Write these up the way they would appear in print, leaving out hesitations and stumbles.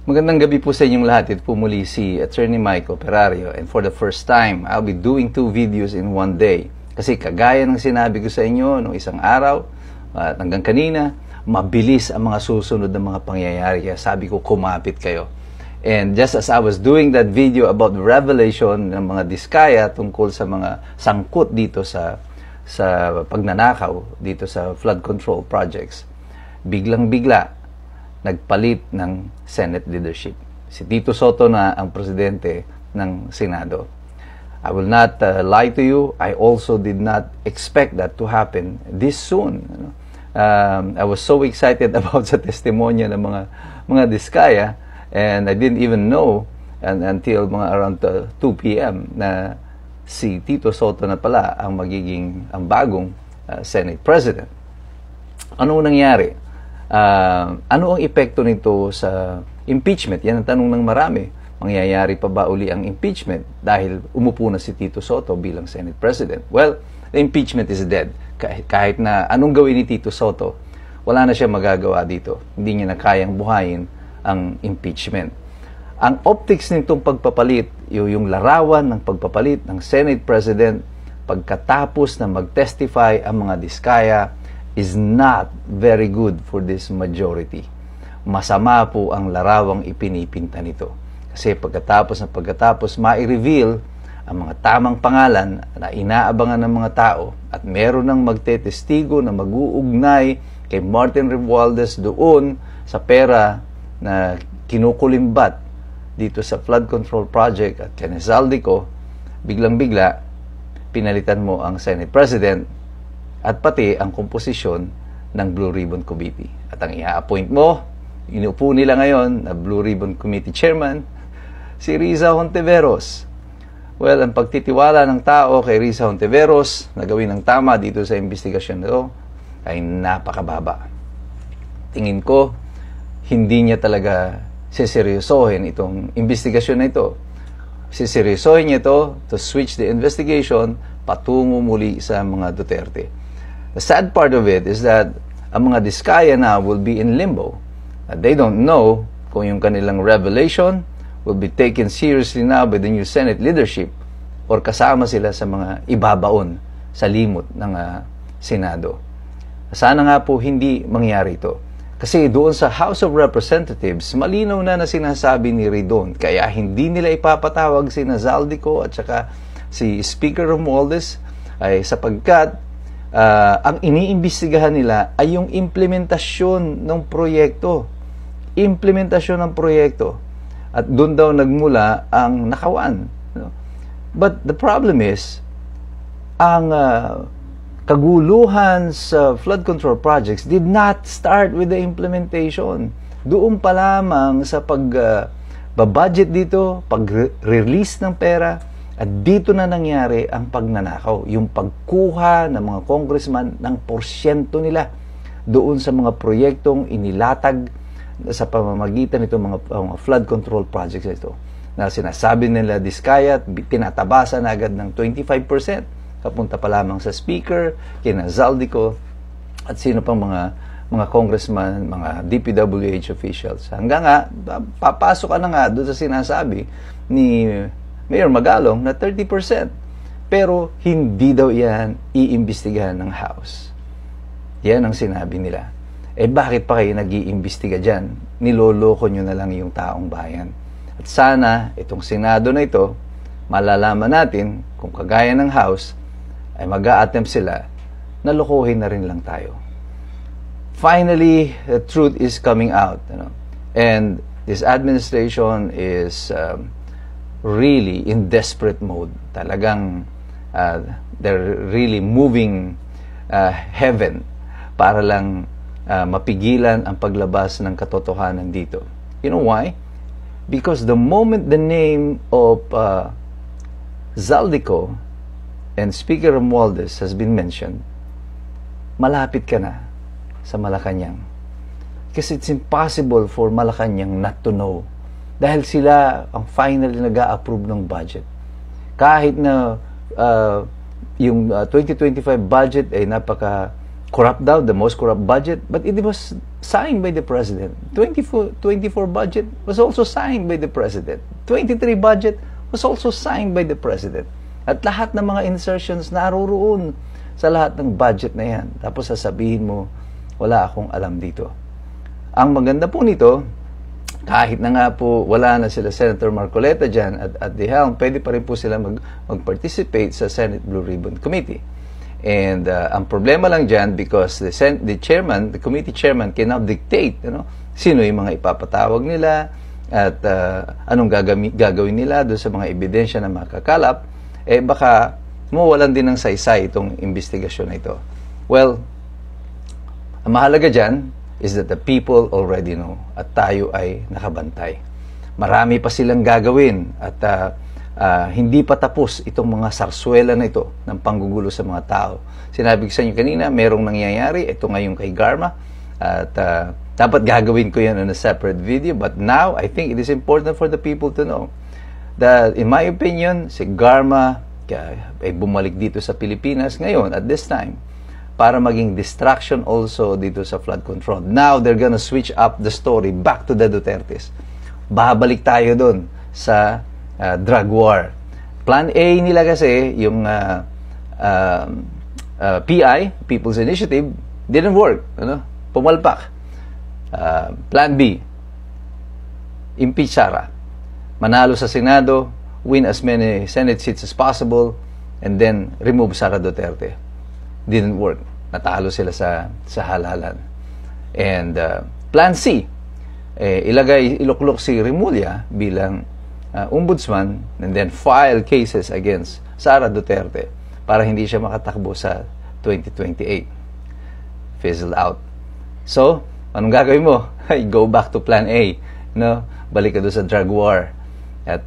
Magandang gabi po sa inyong lahat. Ito po muli si Attorney Mike Operario, and for the first time, I'll be doing 2 videos in one day. Kasi kagaya ng sinabi ko sa inyo noong isang araw at hanggang kanina, mabilis ang mga susunod na mga pangyayari. Kaya sabi ko, kumapit kayo. And just as I was doing that video about the revelation ng mga diskaya tungkol sa mga sangkot dito sa pagnanakaw dito sa flood control projects, biglang-bigla nagpalit ng Senate leadership. Si Tito Sotto na ang presidente ng Senado. I will not lie to you, I also did not expect that to happen this soon. I was so excited about sa testimonya ng mga diskaya, and I didn't even know until mga around 2 p.m. na si Tito Sotto na pala ang bagong Senate President. Ano nangyari? Ano ang epekto nito sa impeachment? Yan ang tanong ng marami. Mangyayari pa ba uli ang impeachment dahil umupo na si Tito Sotto bilang Senate President? Well, the impeachment is dead. Kahit na anong gawin ni Tito Sotto, wala na siya magagawa dito. Hindi niya na kayang buhayin ang impeachment. Ang optics nitong pagpapalit, yung larawan ng pagpapalit ng Senate President pagkatapos na mag-testify ang mga diskaya, is not very good for this majority. Masama po ang larawang ipinipinta nito. Kasi pagkatapos mai-reveal ang mga tamang pangalan na inaabangan ng mga tao at meron ng magtetestigo na mag-uugnay kay Martin Romualdez doon sa pera na kinukulimbat dito sa flood control project at kay Zaldico, biglang-bigla pinalitan mo ang Senate President at pati ang komposisyon ng Blue Ribbon Committee. At ang i-appoint mo, inuupo nila ngayon na Blue Ribbon Committee Chairman, si Riza Hontiveros. Well, ang pagtitiwala ng tao kay Riza Hontiveros na gawin ng tama dito sa investigasyon nito ay napakababa. Tingin ko, hindi niya talaga siseryosohin itong investigasyon na ito. Siseryosohin niya ito to switch the investigation patungo muli sa mga Duterte. The sad part of it is that ang mga diskaya na will be in limbo. They don't know kung yung kanilang revelation will be taken seriously now by the new Senate leadership or kasama sila sa mga ibabaon sa limot ng Senado. Sana nga po hindi mangyari ito. Kasi doon sa House of Representatives, malinaw na sinasabi ni Ridon, kaya hindi nila ipapatawag si Zaldico at saka si Speaker Romualdez ay sapagkat ang iniimbestigahan nila ay yung implementasyon ng proyekto. Implementasyon ng proyekto. At doon daw nagmula ang nakawan. But the problem is, ang kaguluhan sa flood control projects did not start with the implementation. Doon pa lamang sa pag-budget dito, pag-release ng pera, at dito na nangyari ang pagnanakaw, yung pagkuha ng mga congressman ng porsyento nila doon sa mga proyektong inilatag sa pamamagitan nito mga flood control projects ito. Na sinasabi nila diskaya, tinatabasan agad ng 25%, kapunta pa lamang sa speaker, kina Zaldico, at sino pang mga congressman, mga DPWH officials. Hanggang nga, papasok ka na nga doon sa sinasabi ni Mayor Magalong na 30%. Pero hindi daw yan iimbestigahan ng House. Yan ang sinabi nila. Bakit pa kayo nag-iimbestiga dyan? Niloloko nyo na lang yung taong bayan. At sana, itong Senado na ito, malalaman natin kung kagaya ng House, ay mag-a-attempt sila na lokohin na rin lang tayo. Finally, the truth is coming out. And this administration is really in desperate mode. Talagang they're really moving heaven para lang mapigilan ang paglabas ng katotohanan dito. You know why? Because the moment the name of Zaldico and Speaker Romualdez has been mentioned, malapit ka na sa Malacanang. Kasi it's impossible for Malacanang not to know. Dahil sila ang finally nag-a-approve ng budget. Kahit na yung 2025 budget ay napaka-corrupt daw, the most corrupt budget, but it was signed by the President. 24 budget was also signed by the President. 23 budget was also signed by the President. At lahat ng mga insertions naroroon sa lahat ng budget na yan. Tapos sasabihin mo, wala akong alam dito. Ang maganda po nito, kahit na nga po wala na sila Senator Marcoleta dyan at the helm, pwede pa rin po sila mag-participate sa Senate Blue Ribbon Committee. And ang problema lang dyan, because the committee chairman cannot dictate, sino yung mga ipapatawag nila at anong gagawin nila doon sa mga ebidensya na makakalap, baka mawalan din ng saysay itong investigasyon na ito. Well, ang mahalaga dyan is that the people already know at tayo ay nakabantay. Marami pa silang gagawin at hindi pa tapos itong mga sarswela na ito ng panggugulo sa mga tao. Sinabi ko sa inyo kanina, merong nangyayari, ito ngayon kay Garma, at dapat gagawin ko yan in a separate video, but now I think it is important for the people to know that in my opinion, si Garma ay bumalik dito sa Pilipinas ngayon at this time para maging distraction also dito sa flood control. Now, they're gonna switch up the story back to the Dutertes. Babalik tayo doon sa drug war. Plan A nila kasi, yung PI, People's Initiative, didn't work. Pumalpak. Plan B, impeach Sara. Manalo sa Senado, win as many Senate seats as possible, and then remove Sara Duterte. Didn't work. Natalo sila sa halalan. And Plan C, iluklok si Remulla bilang ombudsman and then file cases against Sara Duterte para hindi siya makatakbo sa 2028. Fizzled out. So, anong gagawin mo? Go back to Plan A. Balik ka doon sa drug war. At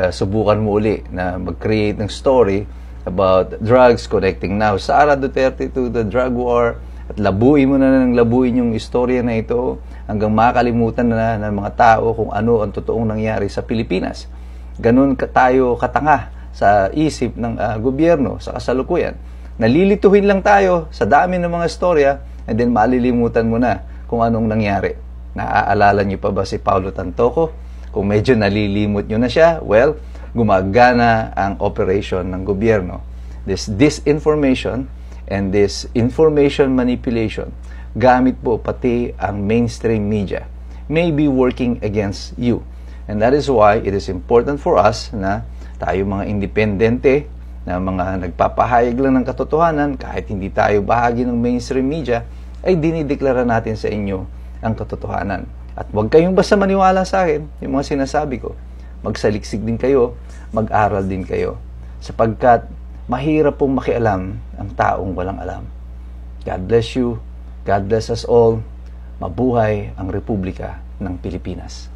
subukan mo uli na mag-create ng story about drugs, connecting now Sara Duterte to the drug war, at labuin mo na ng labuin yung istorya na ito hanggang makalimutan na ng mga tao kung ano ang totoong nangyari sa Pilipinas. Ganun tayo katanga sa isip ng gobyerno sa kasalukuyan. Nalilituhin lang tayo sa dami ng mga istorya and then malilimutan mo na kung anong nangyari. Naaalala niyo pa ba si Paulo Tantoco? Kung medyo nalilimot nyo na siya, well, gumagana ang operation ng gobyerno. This disinformation and this information manipulation, gamit po pati ang mainstream media, may be working against you. And that is why it is important for us na tayo mga independente, na mga nagpapahayag lang ng katotohanan, kahit hindi tayo bahagi ng mainstream media, ay dinideklara natin sa inyo ang katotohanan. At huwag kayong basta maniwala sa akin, yung mga sinasabi ko. Magsaliksik din kayo, mag-aral din kayo. Sapagkat mahirap pong makialam ang taong walang alam. God bless you. God bless us all. Mabuhay ang Republika ng Pilipinas.